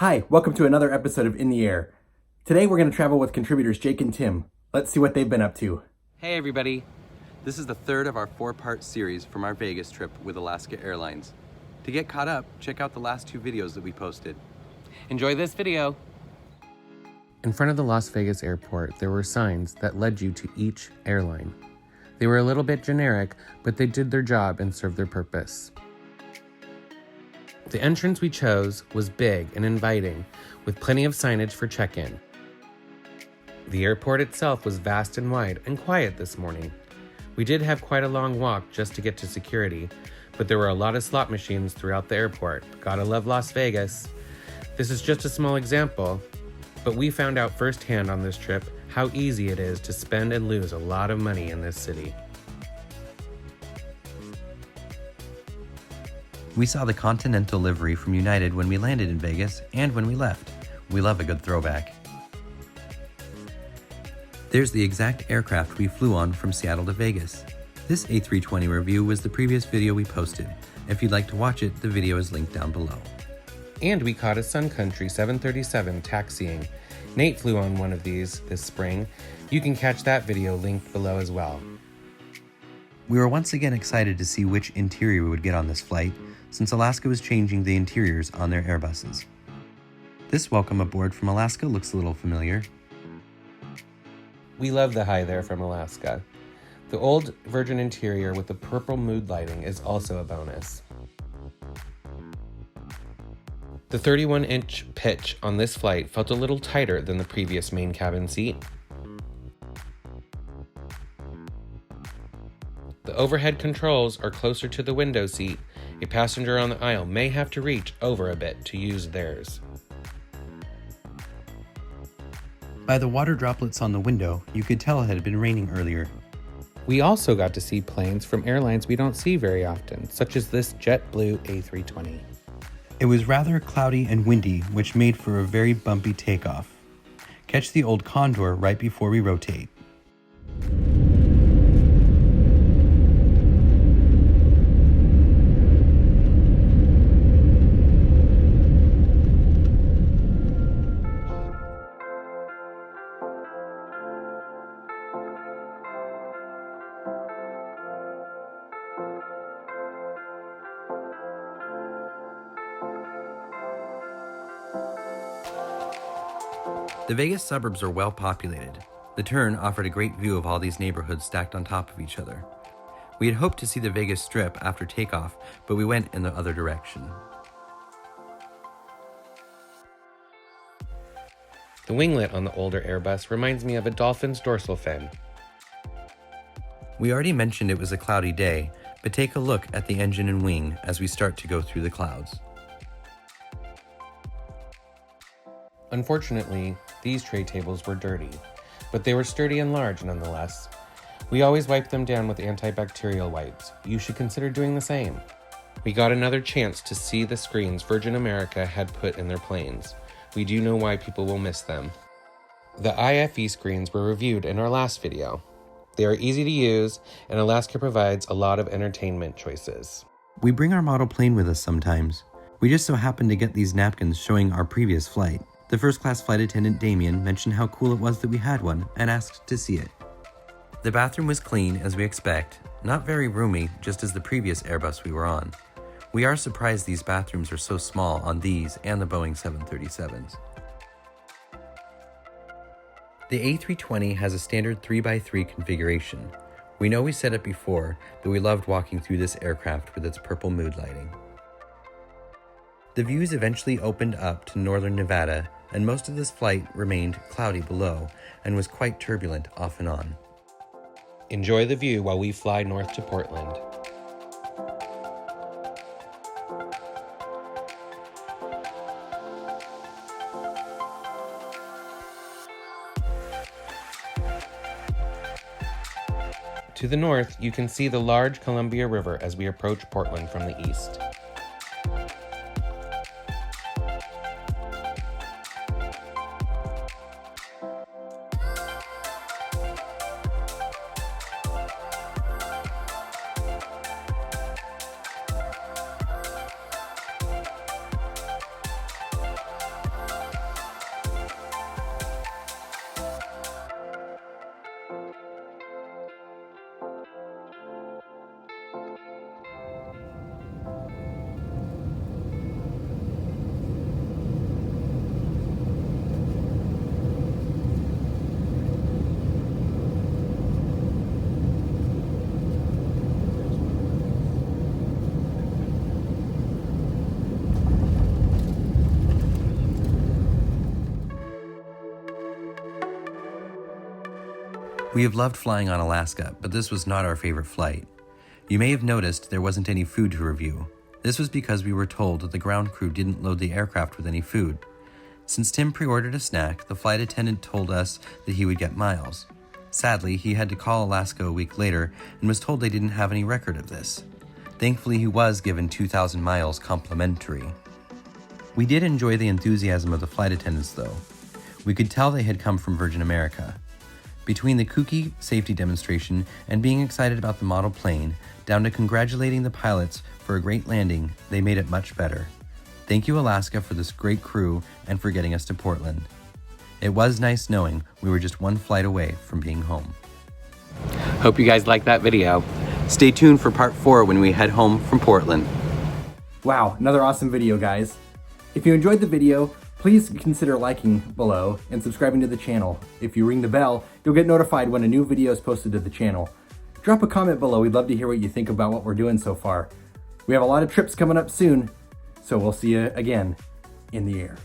Hi, welcome to another episode of In the Air. Today we're going to travel with contributors Jake and Tim. Let's see what they've been up to. Hey everybody! This is the third of our four-part series from our Vegas trip with Alaska Airlines. To get caught up, check out the last two videos that we posted. Enjoy this video! In front of the Las Vegas airport, there were signs that led you to each airline. They were a little bit generic, but they did their job and served their purpose. The entrance we chose was big and inviting, with plenty of signage for check-in. The airport itself was vast and wide and quiet this morning. We did have quite a long walk just to get to security, but there were a lot of slot machines throughout the airport. Gotta love Las Vegas. This is just a small example, but we found out firsthand on this trip how easy it is to spend and lose a lot of money in this city. We saw the Continental livery from United when we landed in Vegas and when we left. We love a good throwback. There's the exact aircraft we flew on from Seattle to Vegas. This A320 review was the previous video we posted. If you'd like to watch it, the video is linked down below. And we caught a Sun Country 737 taxiing. Nate flew on one of these this spring. You can catch that video linked below as well. We were once again excited to see which interior we would get on this flight, since Alaska was changing the interiors on their Airbuses. This welcome aboard from Alaska looks a little familiar. We love the hi there from Alaska. The old Virgin interior with the purple mood lighting is also a bonus. The 31-inch pitch on this flight felt a little tighter than the previous main cabin seat. The overhead controls are closer to the window seat. A passenger on the aisle may have to reach over a bit to use theirs. By the water droplets on the window, you could tell it had been raining earlier. We also got to see planes from airlines we don't see very often, such as this JetBlue A320. It was rather cloudy and windy, which made for a very bumpy takeoff. Catch the old Condor right before we rotate. The Vegas suburbs are well populated. The turn offered a great view of all these neighborhoods stacked on top of each other. We had hoped to see the Vegas Strip after takeoff, but we went in the other direction. The winglet on the older Airbus reminds me of a dolphin's dorsal fin. We already mentioned it was a cloudy day, but take a look at the engine and wing as we start to go through the clouds. Unfortunately, these tray tables were dirty, but they were sturdy and large nonetheless. We always wipe them down with antibacterial wipes. You should consider doing the same. We got another chance to see the screens Virgin America had put in their planes. We do know why people will miss them. The IFE screens were reviewed in our last video. They are easy to use, and Alaska provides a lot of entertainment choices. We bring our model plane with us sometimes. We just so happened to get these napkins showing our previous flight. The first-class flight attendant, Damien, mentioned how cool it was that we had one and asked to see it. The bathroom was clean, as we expect, not very roomy, just as the previous Airbus we were on. We are surprised these bathrooms are so small on these and the Boeing 737s. The A320 has a standard 3x3 configuration. We know we said it before, but we loved walking through this aircraft with its purple mood lighting. The views eventually opened up to northern Nevada, and most of this flight remained cloudy below and was quite turbulent off and on. Enjoy the view while we fly north to Portland. To the north, you can see the large Columbia River as we approach Portland from the east. We have loved flying on Alaska, but this was not our favorite flight. You may have noticed there wasn't any food to review. This was because we were told that the ground crew didn't load the aircraft with any food. Since Tim pre-ordered a snack, the flight attendant told us that he would get miles. Sadly, he had to call Alaska a week later and was told they didn't have any record of this. Thankfully, he was given 2,000 miles complimentary. We did enjoy the enthusiasm of the flight attendants, though. We could tell they had come from Virgin America. Between the kooky safety demonstration and being excited about the model plane, down to congratulating the pilots for a great landing, they made it much better. Thank you, Alaska, for this great crew and for getting us to Portland. It was nice knowing we were just one flight away from being home. Hope you guys liked that video. Stay tuned for part 4 when we head home from Portland. Wow, another awesome video, guys. If you enjoyed the video, please consider liking below and subscribing to the channel. If you ring the bell, you'll get notified when a new video is posted to the channel. Drop a comment below. We'd love to hear what you think about what we're doing so far. We have a lot of trips coming up soon, so we'll see you again in the air.